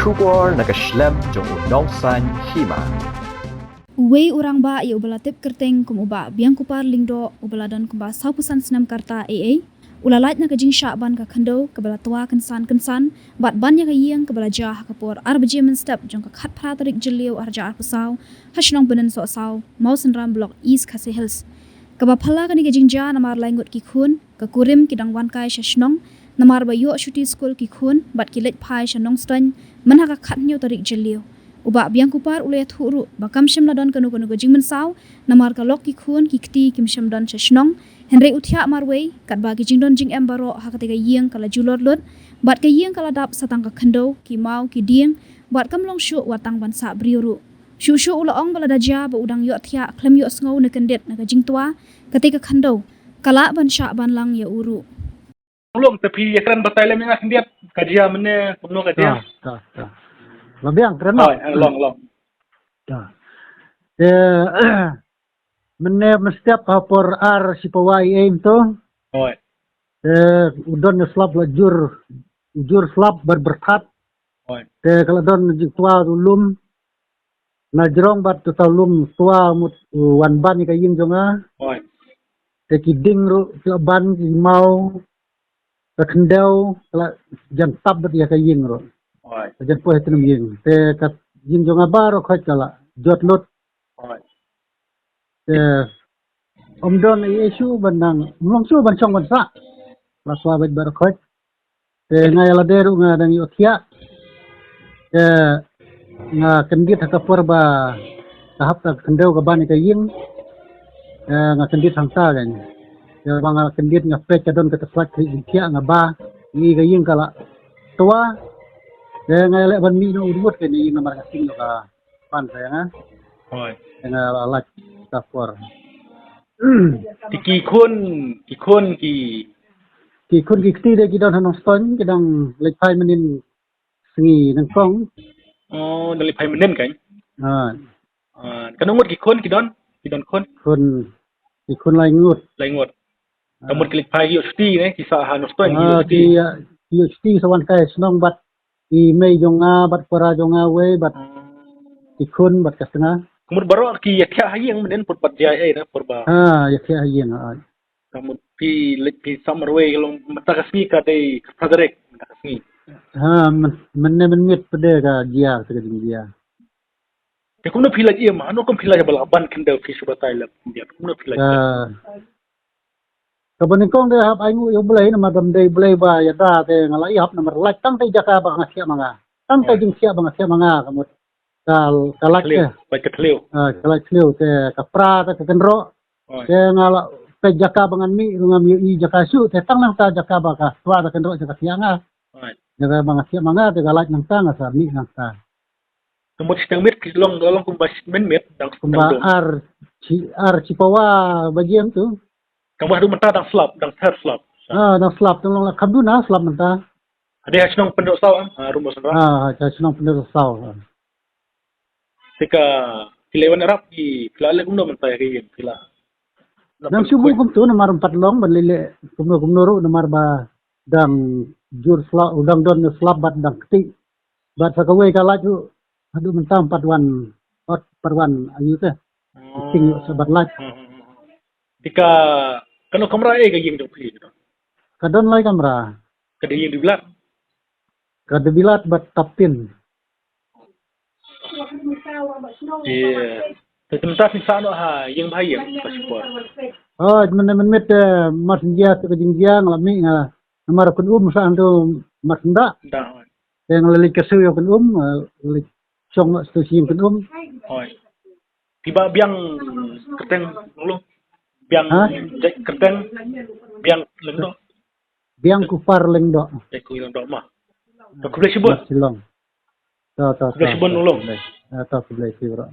Shubor nakaslem jong unong san hima. Uwe orang ba ia ubala tip kerteng kum uba biang kupar lingdo ubala don kumba saupusan senam karta AA ulalait na kajing syakban ka kando kabala tua kensan bat ban ya kayeng kabala jah kapor arbaje men step jong ka khat pratarik jeliu arja arpasau hashnong benen so sau Mausen Ram Block East Khasi Hills kaba phala kani kajing ja namar laingot ki khun ka kurim kidang wan kai shnong namar ba yo shuti school ki khun bat kilet phai shnong stan man ha ka khat nyu tarik jeliu uba biang kupar ulay thuru bakam shim ladon kanu gajing mensaw namar ka lok ki khun ki kti kim shim don shnong henry uthya marway kat ba ki jingdon jing embaro hakate ga yeng kala julor lot bat ka yeng kala dap satang ka khando ki mau ki dieng bat kam long shu watang ban sa briuru shu ula ong bala daja ba udang yo thya klem yo sngo ne kendet na ka jing tua kate ka khando kala ban sha ban lang ya uru ulung tapi ekran batai le mengas ndiat kajia mene kumno kajia Labiang keren long ta mene mestiap hapor ar si pawai aim to oi udon slap jur slap berberkat oi kalau don tua ulum na jerong bat tu talum tua mut wan ban ka yin jonga oi te kiding ru ban ki mau ka kendau kala jantab bat ya ka yin ru oi jan po hetum yin te kat yin jonga baro khot kala jot lot oi te omdon isu banang mongsu ban chong ban sa la swa bat bar khot te ngai la deru nga dang yo thia te nga kendit ka porba tahap ta kendau ka ban ka yin nga kendit hangta gan ya bang kendit nga pe kadon ka tslak thia nga ba ni ka yin kala tua de ngai le ban mi no urut ke ni namar ka sing ka pan saya nga oi nga lak ta por ki kun ki kun ki kti de ki don hanong ston ki dang lek pai menin singi nang kong oh dari pai menen kan ah kanungut ki kun kun ki kun lai ngut lai ngot kamut klik pai yo sti ne ki sa hanus to ki sti sawan kai snong bat ki mei jonga bat pora jonga we bat ki kun bat kasna kamut baro ki ya kya hayeng menen put pat jai ai na purba ya kya yin kamut pi lek pi summer way long mata kasni ka dei pradarek mata kasni men mit pede ka dia ka dia te kumno phila ji ma no kum phila bal ban kinde fi subatai la dia kumno phila kabanin kong de hap aingu yo bulai na madam de bulai ba ya da te ngalai hap na merlak tang te jaka ba ngasia manga tang te jing sia ba ngasia manga kamut kalak ke ba ketleu kalak kleu te kapra te kenro te ngala te jaka bangan mi ngam yo i jaka su te tang nang ta jaka ba ka tua te kenro jaka sianga jaka ba ngasia manga te kalak nang ta ngasar mi nang ta kamut sitang mit ki long kum bas men met dang kumba ar cipawa bagian tu kambah du menta dang slap dang third slap dang slap tong la kabduna slap menta ade hasnong pendok saw rumah sandra cha senang pendek saw tika kilewan arab ki kilale kumno menta ya ki kila dang subuh kum tu nomor 4 long ban lele kumno ru nomor ba dang jur slap udang don slap bat dang kti bat sakawe kala tu adu menta 4 wan ayu teh ting sabat laj tika kanu kamera ga yeng dong pli kadon lai kamera kada yeng dibilat kada bilat bat tapin tetemta sisa no ha yeng bahayeng paspor men met mas dia tu kejingjang lami nga nomor kun sa antu mas nda yang lali kesu yo kun lik song stu sim kun oi tiba biang keteng ngulung biang kerteng biang lengdo biang kupar lengdo ku lengdo mah to kuble sibon silong to kuble sibon ulung to kuble sibon